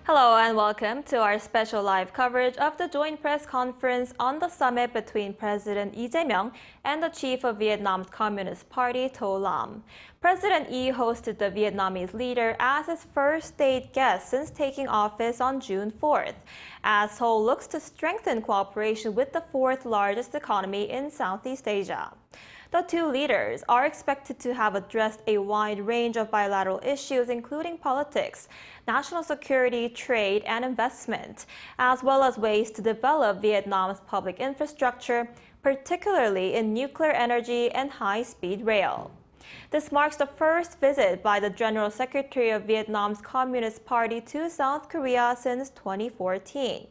Hello and welcome to our special live coverage of the joint press conference on the summit between President Lee Jae-myung and the chief of Vietnam's Communist Party, To Lam. President Lee hosted the Vietnamese leader as his first state guest since taking office on June 4th, as Seoul looks to strengthen cooperation with the fourth largest economy in Southeast Asia. The two leaders are expected to have addressed a wide range of bilateral issues, including politics, national security, trade, and investment, as well as ways to develop Vietnam's public infrastructure, particularly in nuclear energy and high-speed rail. This marks the first visit by the General Secretary of Vietnam's Communist Party to South Korea since 2014.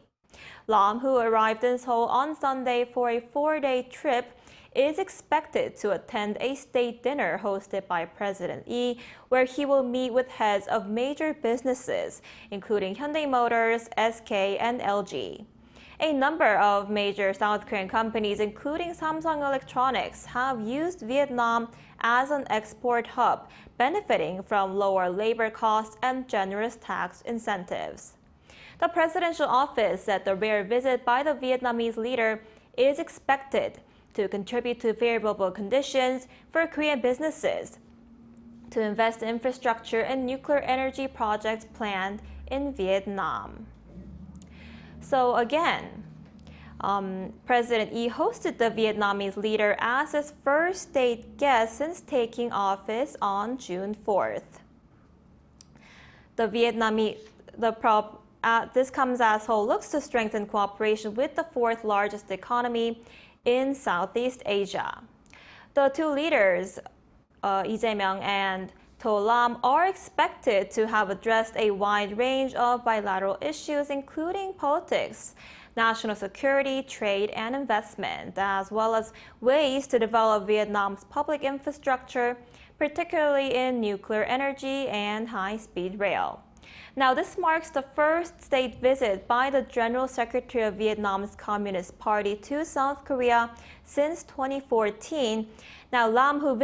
Lam, who arrived in Seoul on Sunday for a 4-day trip, is expected to attend a state dinner hosted by President Lee, where he will meet with heads of major businesses, including Hyundai Motors, SK, and LG. A number of major South Korean companies, including Samsung Electronics, have used Vietnam as an export hub, benefiting from lower labor costs and generous tax incentives. The presidential office said the rare visit by the Vietnamese leader is expected to contribute to favorable conditions for Korean businesses to invest in infrastructure and nuclear energy projects planned in Vietnam. So again, President Lee hosted the Vietnamese leader as his first state guest since taking office on June 4th. This comes as Seoul looks to strengthen cooperation with the fourth largest economy in Southeast Asia. The two leaders, Lee Jae-myung and To Lam, are expected to have addressed a wide range of bilateral issues, including politics, national security, trade, and investment, as well as ways to develop Vietnam's public infrastructure, particularly in nuclear energy and high-speed rail. Now, this marks the first state visit by the General Secretary of Vietnam's Communist Party to South Korea since 2014. Now, Lam, who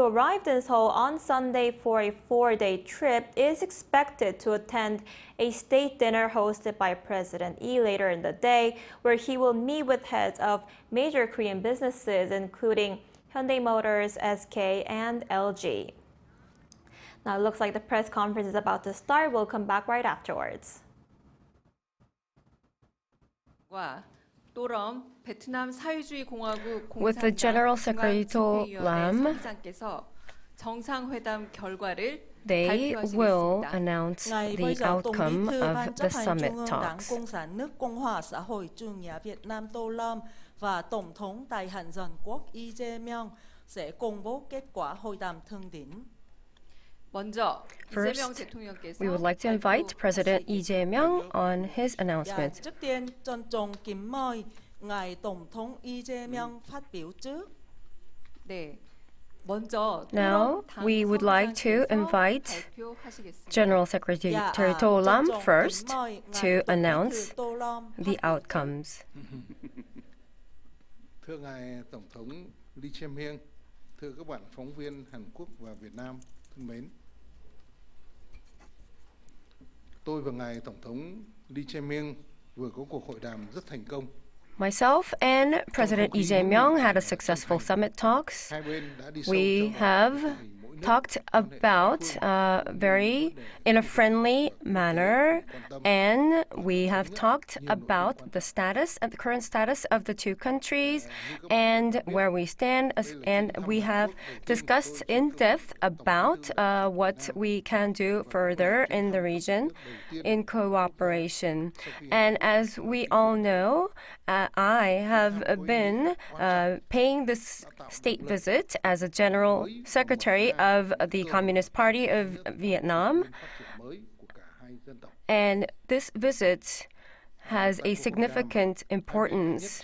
arrived in Seoul on Sunday for a 4-day trip, is expected to attend a state dinner hosted by President Lee later in the day, where he will meet with heads of major Korean businesses, including Hyundai Motors, SK, and LG. Now, it looks like the press conference is about to start. We'll come back right afterwards. With the General Secretary To Lam, they will announce the outcome of the summit talks. Và Tổng thống Đài Hàn Dân Quốc Lee Jae-myung sẽ công bố kết quả hội đàm thượng đỉnh. First, we would like to invite President Lee Jae-myung on his announcement. Trước tiên, trân trọng kính mời ngài Tổng thống Lee Jae-myung phát biểu trước. Now, we would like to invite General Secretary To Lam first to announce the outcomes. Thưa ngài Tổng thống Lee Jae-myung, thưa các bạn phóng viên Hàn Quốc và Việt Nam thân mến, tôi và ngài Tổng thống Lee Jae-myung vừa có cuộc hội đàm rất thành công. Myself and President Lee Jae-myung had a successful summit talks. We have talked about in a friendly manner, and we have talked about the current status of the two countries and where we stand, and we have discussed in depth about what we can do further in the region in cooperation. And as we all know, I have been paying this state visit as a General Secretary of the Communist Party of Vietnam, and this visit has a significant importance,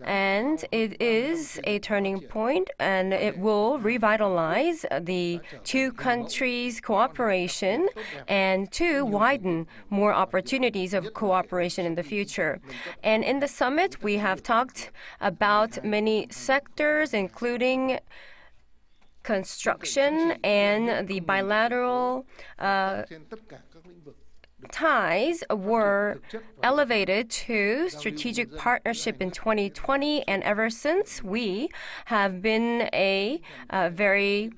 and it is a turning point, and it will revitalize the two countries' cooperation and to widen more opportunities of cooperation in the future. And in the summit, we have talked about many sectors, including construction and the bilateral ties were elevated to strategic partnership in 2020, and ever since we have been a very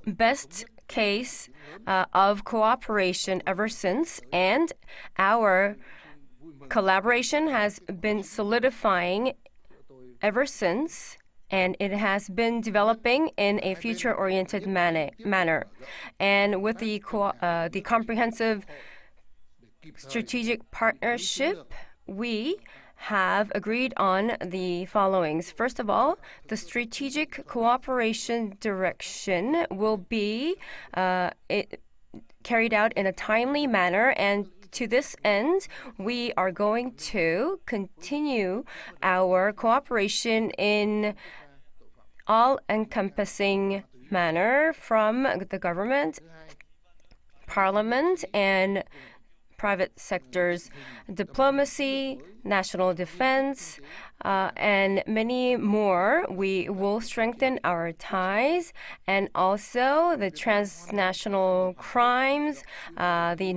best case of cooperation ever since, and our collaboration has been solidifying ever since, and it has been developing in a future-oriented manner. And with the comprehensive strategic partnership, we have agreed on the followings. First of all, the strategic cooperation direction will be carried out in a timely manner, and to this end, we are going to continue our cooperation in all-encompassing manner from the government, parliament, and private sectors, diplomacy, national defense, and many more. We will strengthen our ties, and also the transnational crimes, the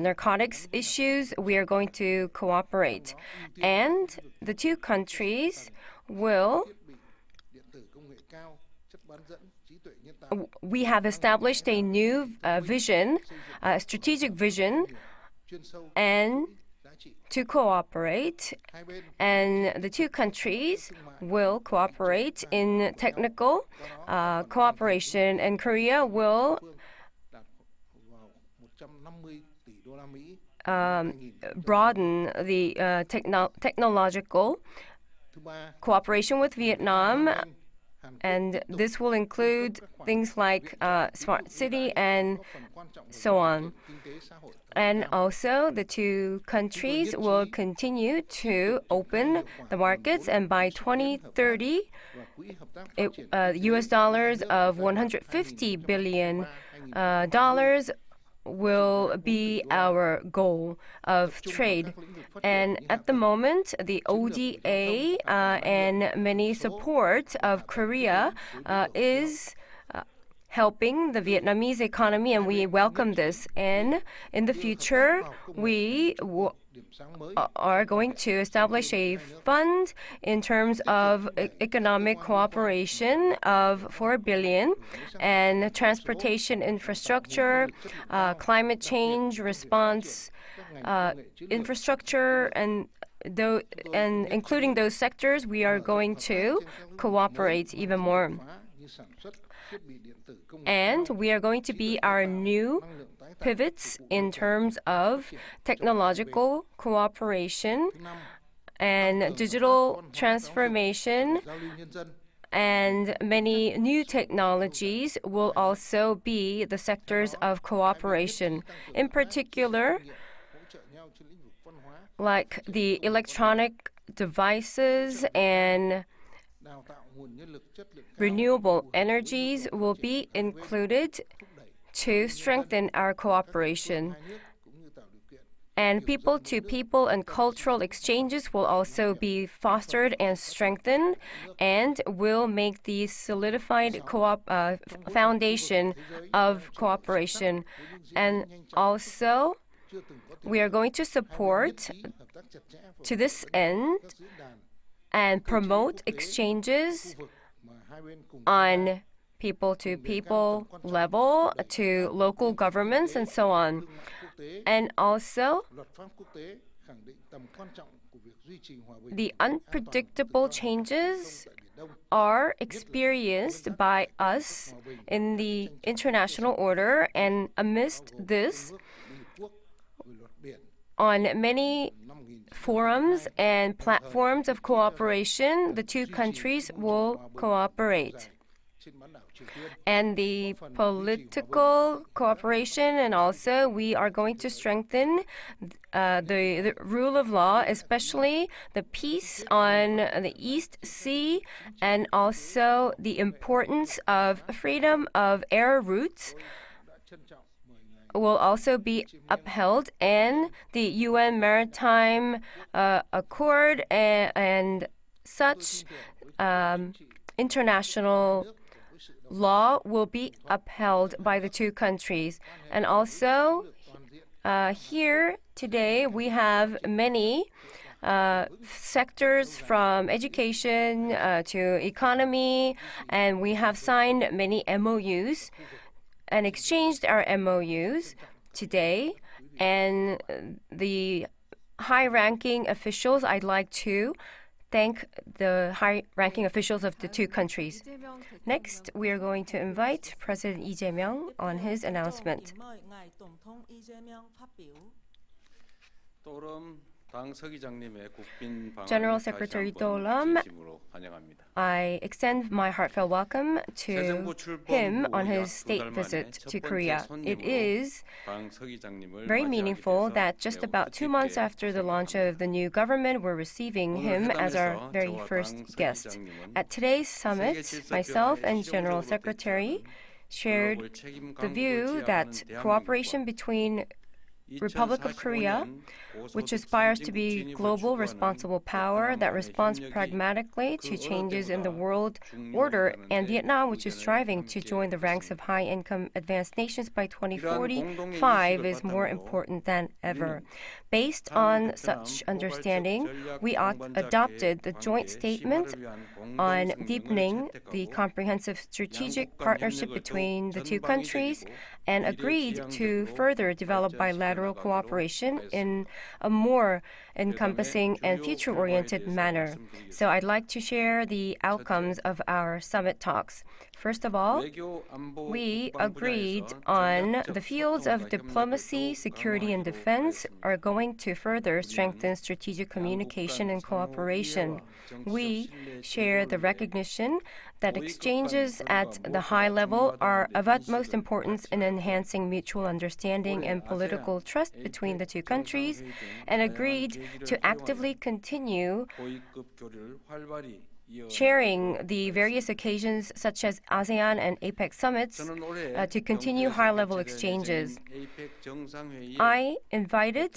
narcotics issues, we are going to cooperate. And the two countries will we have established a new vision, strategic vision, and to cooperate, and the two countries will cooperate in technical cooperation, and Korea will broaden the technological cooperation with Vietnam, and this will include things like smart city and so on. And also, the two countries will continue to open the markets, and by 2030, US dollars of $150 billion will be our goal of trade. And at the moment, the ODA and many support of Korea is helping the Vietnamese economy, and we welcome this. And in the future, we are going to establish a fund in terms of economic cooperation of 4 billion, and transportation infrastructure, climate change response infrastructure, and including those sectors, we are going to cooperate even more. And we are going to be our new pivots in terms of technological cooperation and digital transformation, and many new technologies will also be the sectors of cooperation. In particular, like the electronic devices and renewable energies will be included to strengthen our cooperation. And people-to-people and cultural exchanges will also be fostered and strengthened, and will make the solidified foundation of cooperation. And also, we are going to support, to this end, and promote exchanges on people-to-people level, to local governments, and so on. And also, the unpredictable changes are experienced by us in the international order, and amidst this, on many forums and platforms of cooperation, the two countries will cooperate. And the political cooperation, and also we are going to strengthen the rule of law, especially the peace on the East Sea, and also the importance of freedom of air routes will also be upheld, and the UN Maritime Accord and such international law will be upheld by the two countries. And also, here today we have many sectors from education to economy, and we have signed many MOUs and exchanged our MOUs today. And the high-ranking officials, I'd like to thank the high-ranking officials of the two countries. Next, we are going to invite President Lee Jae-myung on his announcement. General Secretary Do Lam, I extend my heartfelt welcome to him on his state visit to Korea. It is very meaningful that just about 2 months after the launch of the new government, we're receiving him as our very first guest. At today's summit, myself and General Secretary shared the view that cooperation between Republic of Korea, which aspires to be global responsible power that responds pragmatically to changes in the world order, and Vietnam, which is striving to join the ranks of high-income advanced nations by 2045, is more important than ever. Based on such understanding, we adopted the joint statement on deepening the comprehensive strategic partnership between the two countries and agreed to further develop bilateral cooperation in a more encompassing and future-oriented manner. So I'd like to share the outcomes of our summit talks. First of all, we agreed on the fields of diplomacy, security, and defense are going to further strengthen strategic communication and cooperation. We share the recognition that exchanges at the high level are of utmost importance in enhancing mutual understanding and political trust between the two countries, and agreed to actively continue sharing the various occasions such as ASEAN and APEC summits to continue high-level exchanges. I invited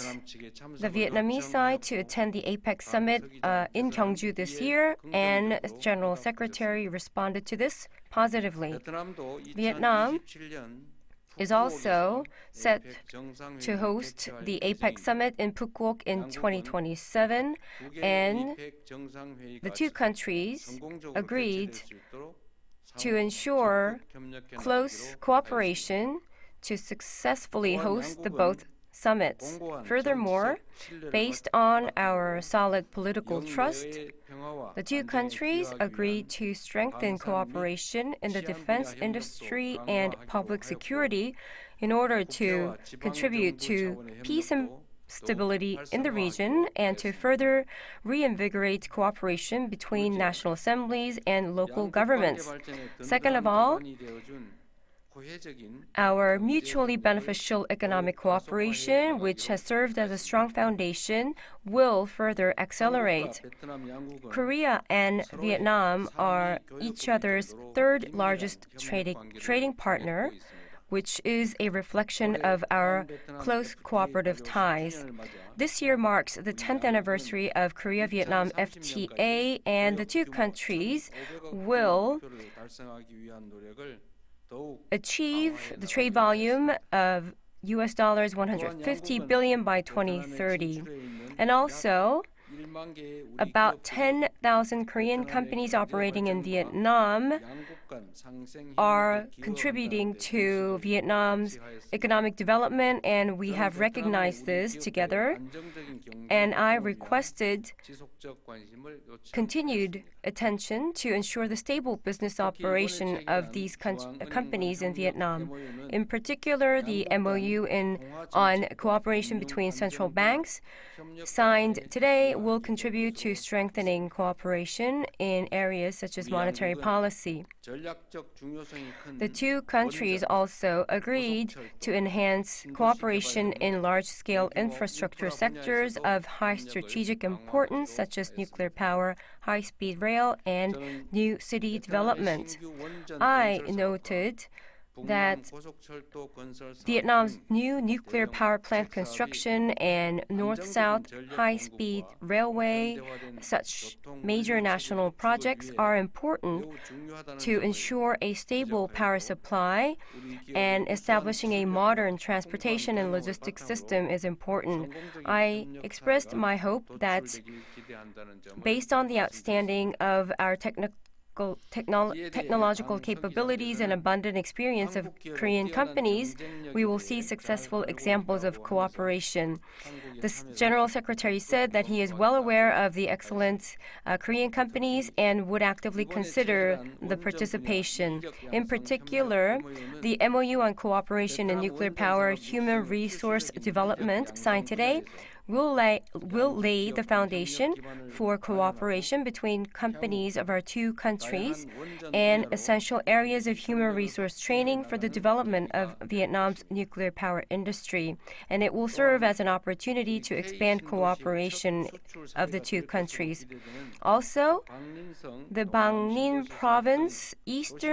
the Vietnamese side to attend the APEC summit in Gyeongju this year, and General Secretary responded to this positively. Vietnam is also set to host the APEC summit in Phuoc in 2027, and the two countries agreed to ensure close cooperation to successfully host the both summits. Furthermore, based on our solid political trust, the two countries agreed to strengthen cooperation in the defense industry and public security in order to contribute to peace and stability in the region and to further reinvigorate cooperation between national assemblies and local governments. Second of all, our mutually beneficial economic cooperation, which has served as a strong foundation, will further accelerate. Korea and Vietnam are each other's third largest trading partner, which is a reflection of our close cooperative ties. This year marks the 10th anniversary of Korea-Vietnam FTA, and the two countries will achieve the trade volume of US dollars 150 billion by 2030. And also, about 10,000 Korean companies operating in Vietnam are contributing to Vietnam's economic development, and we have recognized this together. And I requested continued attention to ensure the stable business operation of these companies in Vietnam. In particular, the MOU on cooperation between central banks signed today will contribute to strengthening cooperation in areas such as monetary policy. The two countries also agreed to enhance cooperation in large-scale infrastructure sectors of high strategic importance, such as nuclear power, high-speed rail, and new city development. I noted that Vietnam's new nuclear power plant construction and north-south high-speed railway, such major national projects are important to ensure a stable power supply, and establishing a modern transportation and logistics system is important. I expressed my hope that based on the outstanding of our technological capabilities and abundant experience of Korean companies, we will see successful examples of cooperation. The General Secretary said that he is well aware of the excellent Korean companies and would actively consider the participation. In particular, the MOU on cooperation in nuclear power human resource development signed today will lay the foundation for cooperation between companies of our two countries and essential areas of human resource training for the development of Vietnam's nuclear power industry. And it will serve as an opportunity to expand cooperation of the two countries. Also, the Bang Ninh Province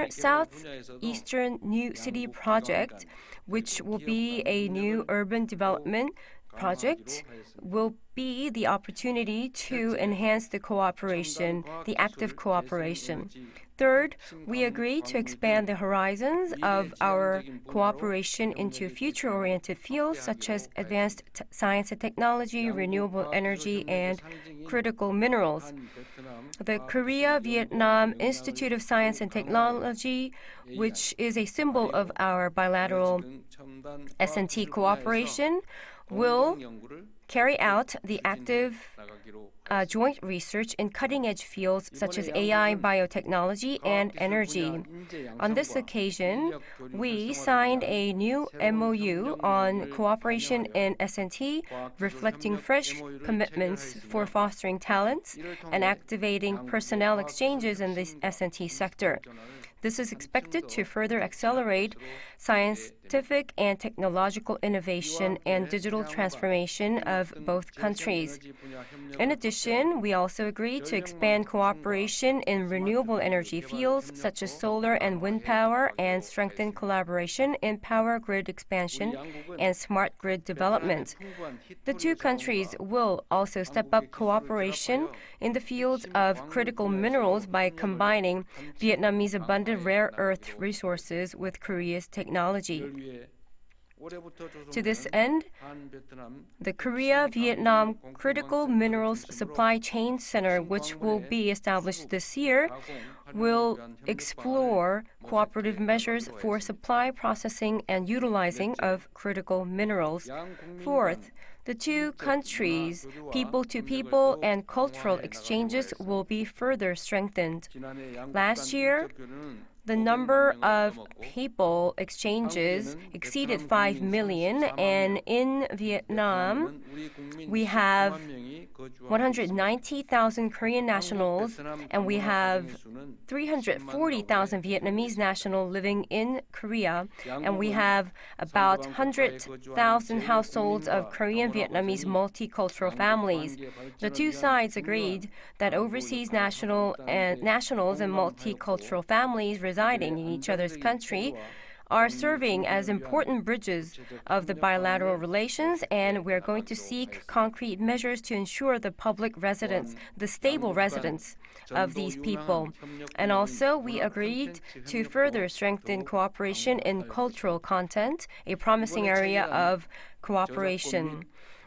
Southeastern New City Project, which will be a new urban development project, will be the opportunity to enhance the cooperation, the active cooperation. Third, we agreed to expand the horizons of our cooperation into future-oriented fields such as advanced science and technology, renewable energy, and critical minerals. The Korea-Vietnam Institute of Science and Technology, which is a symbol of our bilateral S&T cooperation, will carry out the active joint research in cutting-edge fields such as AI, biotechnology, and energy. On this occasion, we signed a new MOU on cooperation in S&T, reflecting fresh commitments for fostering talents and activating personnel exchanges in the S&T sector. This is expected to further accelerate scientific and technological innovation and digital transformation of both countries. In addition, we also agreed to expand cooperation in renewable energy fields such as solar and wind power and strengthen collaboration in power grid expansion and smart grid development. The two countries will also step up cooperation in the fields of critical minerals by combining Vietnamese abundant rare earth resources with Korea's technology. To this end, the Korea-Vietnam Critical Minerals Supply Chain Center, which will be established this year, will explore cooperative measures for supply, processing, and utilizing of critical minerals. Fourth, the two countries' people-to-people and cultural exchanges will be further strengthened. Last year, the number of people exchanges exceeded 5 million, and in Vietnam, we have 190,000 Korean nationals, and we have 340,000 Vietnamese nationals living in Korea, and we have about 100,000 households of Korean Vietnamese multicultural families. The two sides agreed that overseas nationals and multicultural families residing in each other's country are serving as important bridges of the bilateral relations, and we're going to seek concrete measures to ensure the public residence, the stable residence of these people. And also, we agreed to further strengthen cooperation in cultural content, a promising area of cooperation.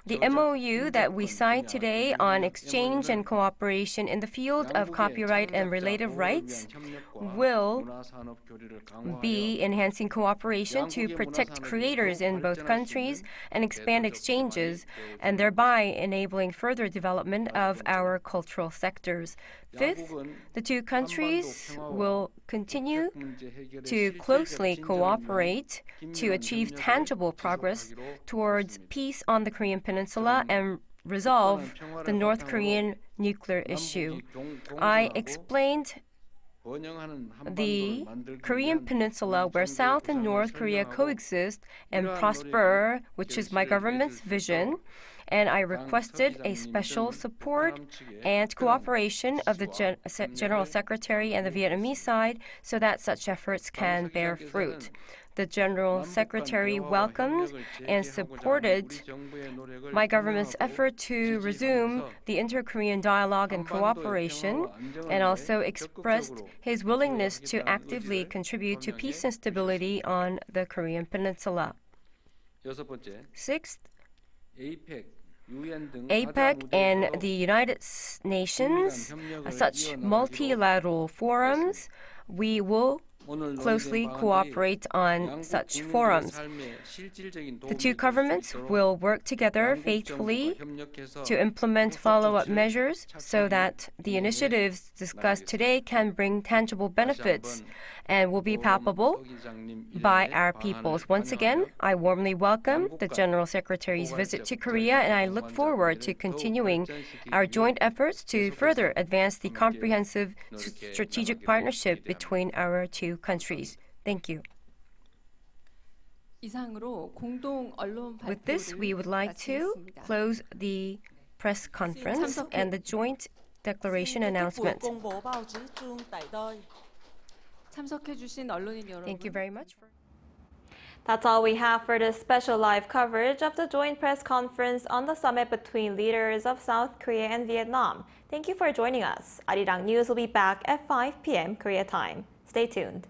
The MOU that we signed today on exchange and cooperation in the field of copyright and related rights will be enhancing cooperation to protect creators in both countries and expand exchanges, and thereby enabling further development of our cultural sectors. Fifth, the two countries will continue to closely cooperate to achieve tangible progress towards peace on the Korean Peninsula and resolve the North Korean nuclear issue. I explained the Korean Peninsula where South and North Korea coexist and prosper, which is my government's vision, and I requested a special support and cooperation of the General Secretary and the Vietnamese side so that such efforts can bear fruit. the General Secretary welcomed and supported my government's effort to resume the inter-Korean dialogue and cooperation, and also expressed his willingness to actively contribute to peace and stability on the Korean Peninsula. Sixth, APEC and the United Nations, such multilateral forums, we will closely cooperate on such forums. The two governments will work together faithfully to implement follow-up measures so that the initiatives discussed today can bring tangible benefits and will be palpable by our peoples. Once again, I warmly welcome the General Secretary's visit to Korea, and I look forward to continuing our joint efforts to further advance the comprehensive strategic partnership between our two countries. Thank you. With this, we would like to close the press conference and the joint declaration announcement. Thank you very much. That's all we have for this special live coverage of the joint press conference on the summit between leaders of South Korea and Vietnam. Thank you for joining us. ArirangNews will be back at 5 p.m. Korea time. Stay tuned.